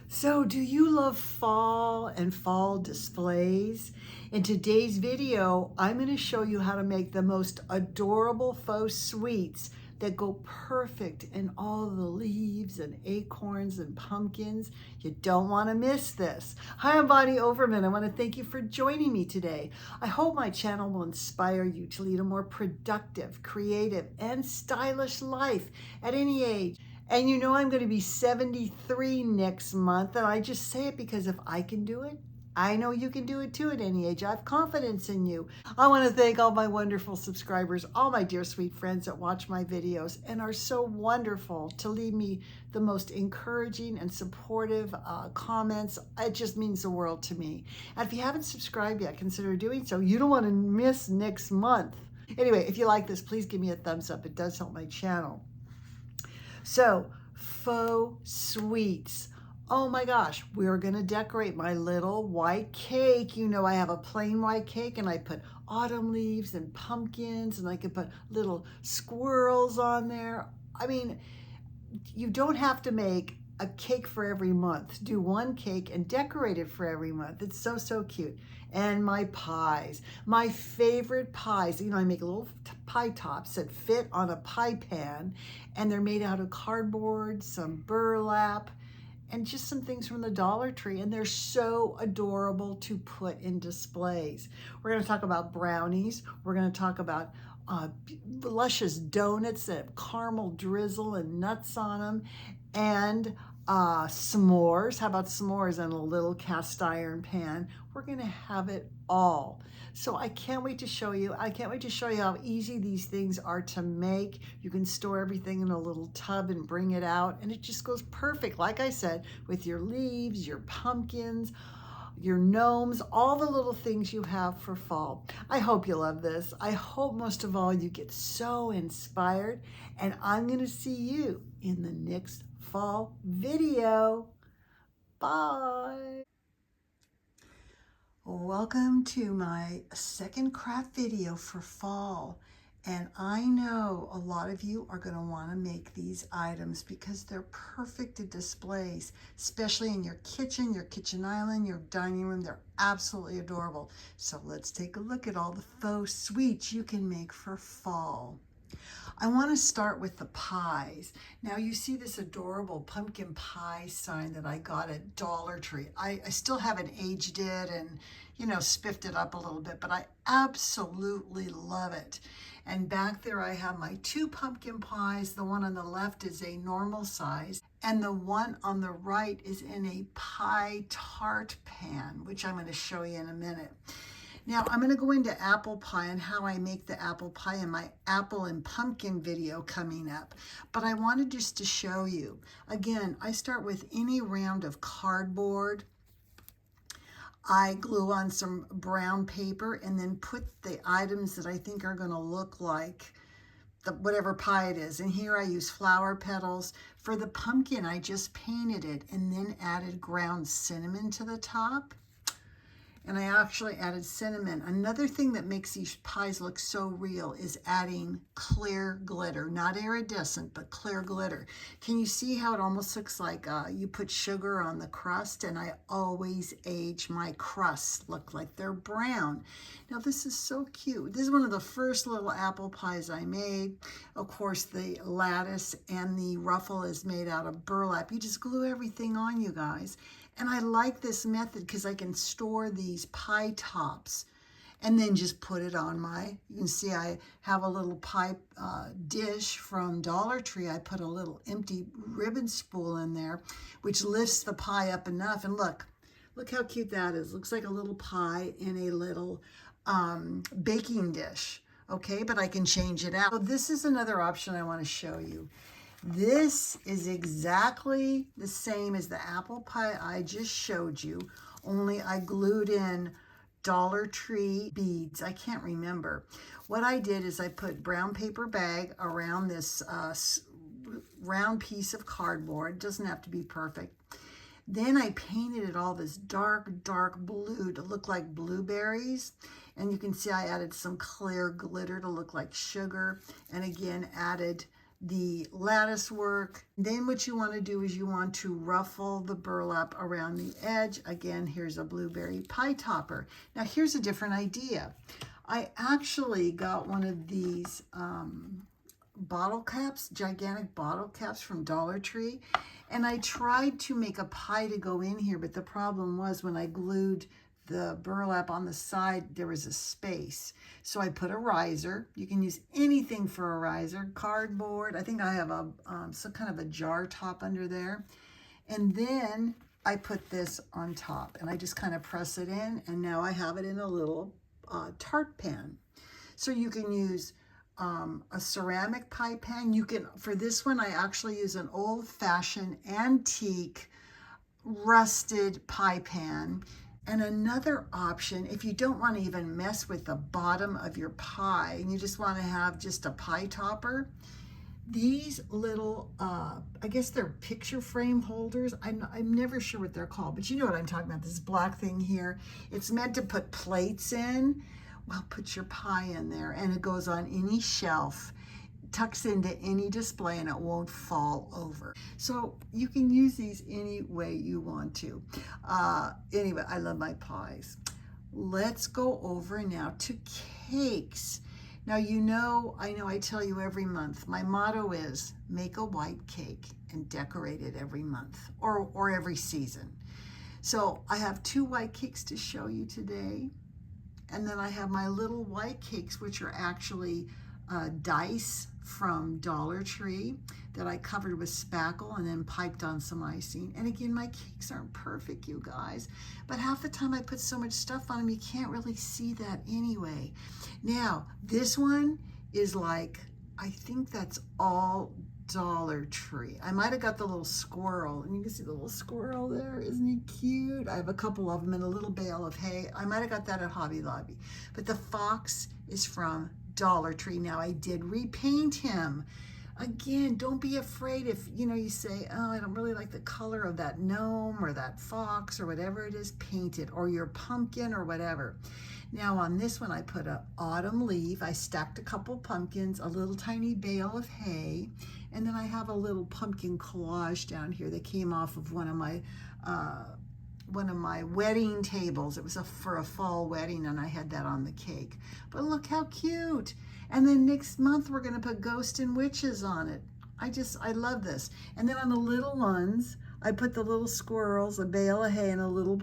So, do you love fall and fall displays? In today's video, I'm going to show you how to make the most adorable faux sweets that go perfect in all the leaves and acorns and pumpkins. You don't want to miss this. Hi, I'm Bonnie Overman. I want to thank you for joining me today. I hope my channel will inspire you to lead a more productive, creative, and stylish life at any age. And you know I'm going to be 73 next month, and I just say it because if I can do it, I know you can do it too at any age. I have confidence in you. I want to thank all my wonderful subscribers, all my dear sweet friends that watch my videos and are so wonderful to leave me the most encouraging and supportive comments. It just means the world to me. And if you haven't subscribed yet, consider doing so. You don't want to miss next month. Anyway, if you like this, please give me a thumbs up. It does help my channel. So, faux sweets. Oh my gosh, we're gonna decorate my little white cake. You know I have a plain white cake and I put autumn leaves and pumpkins and I can put little squirrels on there. I mean, you don't have to make a cake for every month. Do one cake and decorate it for every month. It's so, so cute. And my pies, my favorite pies. You know, I make little pie tops that fit on a pie pan, and they're made out of cardboard, some burlap, and just some things from the Dollar Tree, and they're so adorable to put in displays. We're going to talk about brownies. We're going to talk about luscious donuts that have caramel drizzle and nuts on them, and s'mores. How about s'mores in a little cast iron pan? We're going to have it all. So I can't wait to show you. I can't wait to show you how easy these things are to make. You can store everything in a little tub and bring it out, and it just goes perfect, like I said, with your leaves, your pumpkins, your gnomes, all the little things you have for fall. I hope you love this. I hope most of all you get so inspired, and I'm going to see you in the next fall video. Bye. Welcome to my second craft video for fall. And I know a lot of you are going to want to make these items because they're perfect to displays, especially in your kitchen island, your dining room. They're absolutely adorable. So let's take a look at all the faux sweets you can make for fall. I want to start with the pies. Now you see this adorable pumpkin pie sign that I got at Dollar Tree. I still haven't aged it and, you know, spiffed it up a little bit, but I absolutely love it. And back there I have my two pumpkin pies. The one on the left is a normal size, and the one on the right is in a pie tart pan, which I'm going to show you in a minute. Now I'm going to go into apple pie and how I make the apple pie in my apple and pumpkin video coming up. But I wanted just to show you, again, I start with any round of cardboard. I glue on some brown paper and then put the items that I think are going to look like whatever pie it is. And here I use flower petals. For the pumpkin, I just painted it and then added ground cinnamon to the top. And I actually added cinnamon. Another thing that makes these pies look so real is adding clear glitter, not iridescent, but clear glitter. Can you see how it almost looks like you put sugar on the crust? And I always age my crusts look like they're brown. Now this is so cute. This is one of the first little apple pies I made. Of course, the lattice and the ruffle is made out of burlap. You just glue everything on, you guys. And I like this method because I can store these pie tops and then just put it on you can see I have a little pie dish from Dollar Tree. I put a little empty ribbon spool in there, which lifts the pie up enough. And look how cute that is. Looks like a little pie in a little baking dish. Okay, but I can change it out. So this is another option I want to show you. This is exactly the same as the apple pie I just showed you, only I glued in Dollar Tree beads. I can't remember. What I did is I put brown paper bag around this round piece of cardboard. It doesn't have to be perfect. Then I painted it all this dark, dark blue to look like blueberries. And you can see I added some clear glitter to look like sugar. And again, added the lattice work. Then what you want to do is you want to ruffle the burlap around the edge. Again, here's a blueberry pie topper. Now here's a different idea. I actually got one of these bottle caps, gigantic bottle caps from Dollar Tree, and I tried to make a pie to go in here, but the problem was when I glued the burlap on the side, there was a space. So I put a riser. You can use anything for a riser, cardboard. I think I have a some kind of a jar top under there. And then I put this on top and I just kind of press it in, and now I have it in a little tart pan. So you can use a ceramic pie pan. You can, for this one, I actually use an old-fashioned antique rusted pie pan. And another option, if you don't want to even mess with the bottom of your pie and you just want to have just a pie topper, these little, I guess they're picture frame holders. I'm never sure what they're called, but you know what I'm talking about, this black thing here. It's meant to put plates in. Well, put your pie in there and it goes on any shelf, tucks into any display, and it won't fall over. So you can use these any way you want to. Anyway, I love my pies. Let's go over now to cakes. Now, I know I tell you every month, my motto is make a white cake and decorate it every month or every season. So I have 2 white cakes to show you today. And then I have my little white cakes, which are actually dice from Dollar Tree that I covered with spackle and then piped on some icing. And again, my cakes aren't perfect, you guys, but half the time I put so much stuff on them, you can't really see that anyway. Now, this one is like, I think that's all Dollar Tree. I might have got the little squirrel, and you can see the little squirrel there. Isn't he cute? I have a couple of them in a little bale of hay. I might have got that at Hobby Lobby. But the fox is from Dollar Tree. Now, I did repaint him. Again, don't be afraid if, you say, oh, I don't really like the color of that gnome or that fox or whatever it is, paint it, or your pumpkin or whatever. Now on this one, I put an autumn leaf. I stacked a couple pumpkins, a little tiny bale of hay, and then I have a little pumpkin collage down here that came off of one of my wedding tables. It was for a fall wedding, and I had that on the cake. But look how cute. And then next month, we're gonna put ghosts and witches on it. I love this. And then on the little ones, I put the little squirrels, a bale of hay, and a little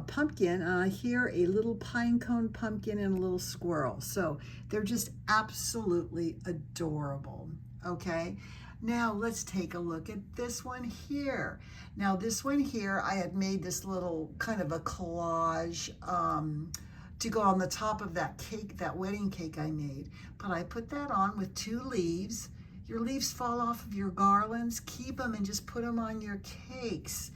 pumpkin, and I hear a little pine cone pumpkin and a little squirrel. So they're just absolutely adorable, okay? Now let's take a look at this one here. Now this one here, I had made this little kind of a collage to go on the top of that cake, that wedding cake I made. But I put that on with 2 leaves. Your leaves fall off of your garlands, keep them and just put them on your cakes.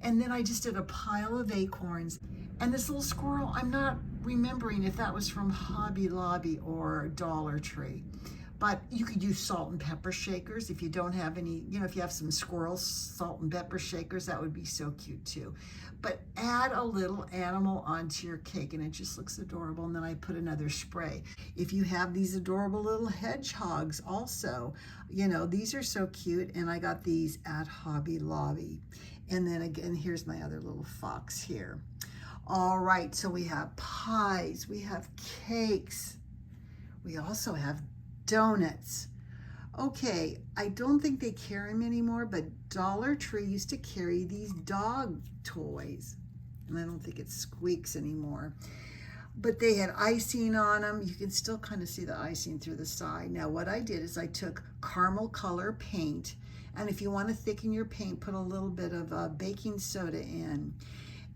And then I just did a pile of acorns. And this little squirrel, I'm not remembering if that was from Hobby Lobby or Dollar Tree. But you could use salt and pepper shakers if you don't have any, if you have some squirrels, salt and pepper shakers, that would be so cute too. But add a little animal onto your cake and it just looks adorable. And then I put another spray. If you have these adorable little hedgehogs also, these are so cute. And I got these at Hobby Lobby. And then again, here's my other little fox here. All right, so we have pies, we have cakes, we also have donuts. Okay, I don't think they carry them anymore, but Dollar Tree used to carry these dog toys. And I don't think it squeaks anymore. But they had icing on them. You can still kind of see the icing through the side. Now what I did is I took caramel color paint, and if you want to thicken your paint, put a little bit of baking soda in.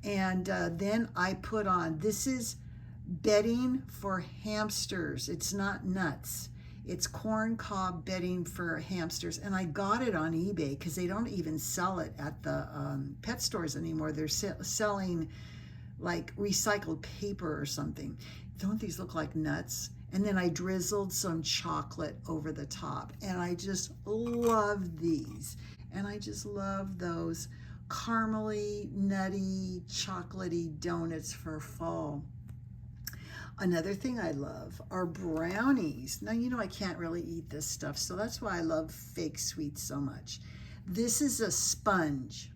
And then I put on, this is bedding for hamsters. It's not nuts. It's corn cob bedding for hamsters. And I got it on eBay because they don't even sell it at the pet stores anymore. They're selling like recycled paper or something. Don't these look like nuts? And then I drizzled some chocolate over the top. And I just love these. And I just love those caramely, nutty, chocolatey donuts for fall. Another thing I love are brownies. Now, you know I can't really eat this stuff, so that's why I love Fake Sweets so much. This is a sponge.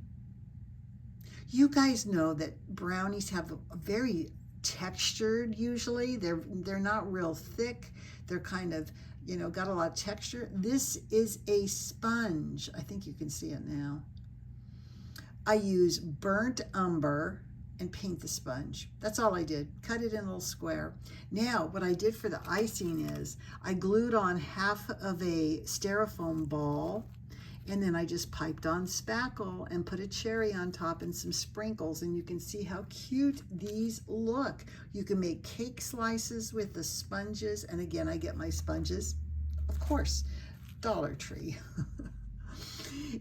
You guys know that brownies have a very textured usually. They're not real thick. They're kind of, you know, got a lot of texture. This is a sponge. I think you can see it now. I use burnt umber and paint the sponge. That's all I did. Cut it in a little square. Now, what I did for the icing is I glued on half of a styrofoam ball, and then I just piped on spackle and put a cherry on top and some sprinkles, and you can see how cute these look. You can make cake slices with the sponges, and again, I get my sponges, of course, Dollar Tree.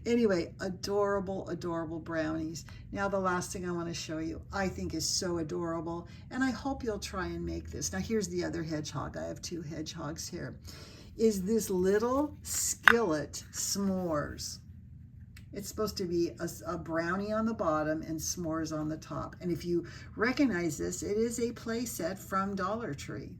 Anyway, adorable, adorable brownies. Now the last thing I want to show you, I think is so adorable, and I hope you'll try and make this. Now here's the other hedgehog. I have two hedgehogs here. Is this little skillet s'mores. It's supposed to be a brownie on the bottom and s'mores on the top. And if you recognize this, it is a play set from Dollar Tree.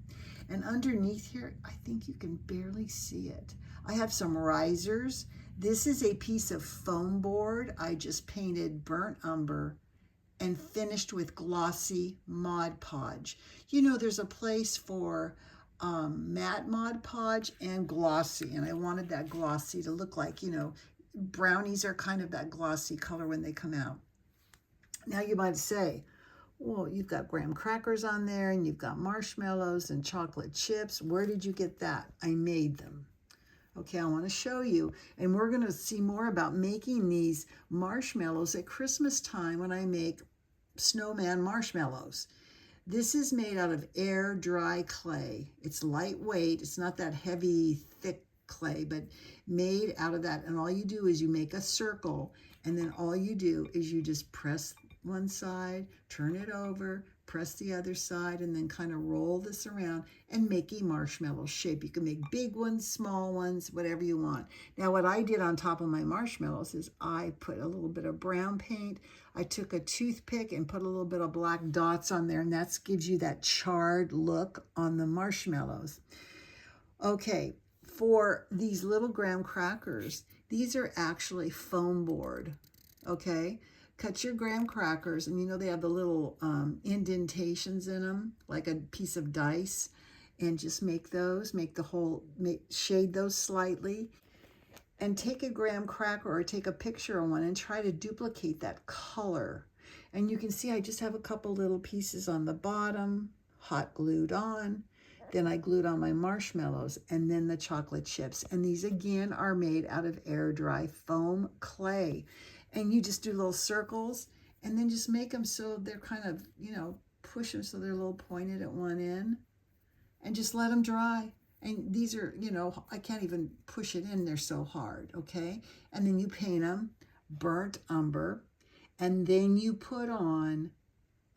And underneath here, I think you can barely see it. I have some risers. This is a piece of foam board. I just painted burnt umber and finished with glossy Mod Podge. You know, there's a place for matte Mod Podge and glossy, and I wanted that glossy to look like, you know, brownies are kind of that glossy color when they come out. Now you might say, well, you've got graham crackers on there, and you've got marshmallows and chocolate chips. Where did you get that? I made them. Okay, I want to show you, and we're going to see more about making these marshmallows at Christmas time when I make snowman marshmallows. This is made out of air dry clay. It's lightweight. It's not that heavy, thick clay, but made out of that. And all you do is you make a circle, and then all you do is you just press one side, turn it over, press the other side, and then kind of roll this around and make a marshmallow shape. You can make big ones, small ones, whatever you want. Now, what I did on top of my marshmallows is I put a little bit of brown paint. I took a toothpick and put a little bit of black dots on there, and that gives you that charred look on the marshmallows. Okay, for these little graham crackers, these are actually foam board, okay? Cut your graham crackers, and you know they have the little indentations in them, like a piece of dice, and just make those, shade those slightly, and take a graham cracker or take a picture of one and try to duplicate that color. And you can see I just have a couple little pieces on the bottom, hot glued on. Then I glued on my marshmallows and then the chocolate chips. And these again are made out of air dry foam clay. And you just do little circles and then just make them so they're kind of, you know, push them so they're a little pointed at one end and just let them dry. And these are, you know, I can't even push it in, they're so hard, okay? And then you paint them burnt umber, and then you put on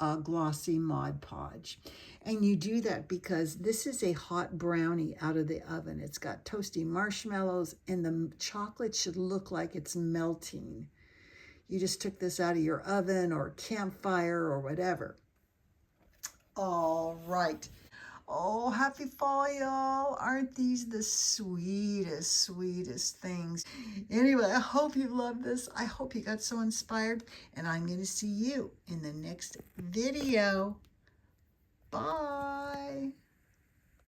a glossy Mod Podge. And you do that because this is a hot brownie out of the oven. It's got toasty marshmallows, and the chocolate should look like it's melting. You just took this out of your oven or campfire or whatever. All right. Oh, happy fall, y'all. Aren't these the sweetest, sweetest things? Anyway, I hope you love this. I hope you got so inspired, and I'm going to see you in the next video. Bye.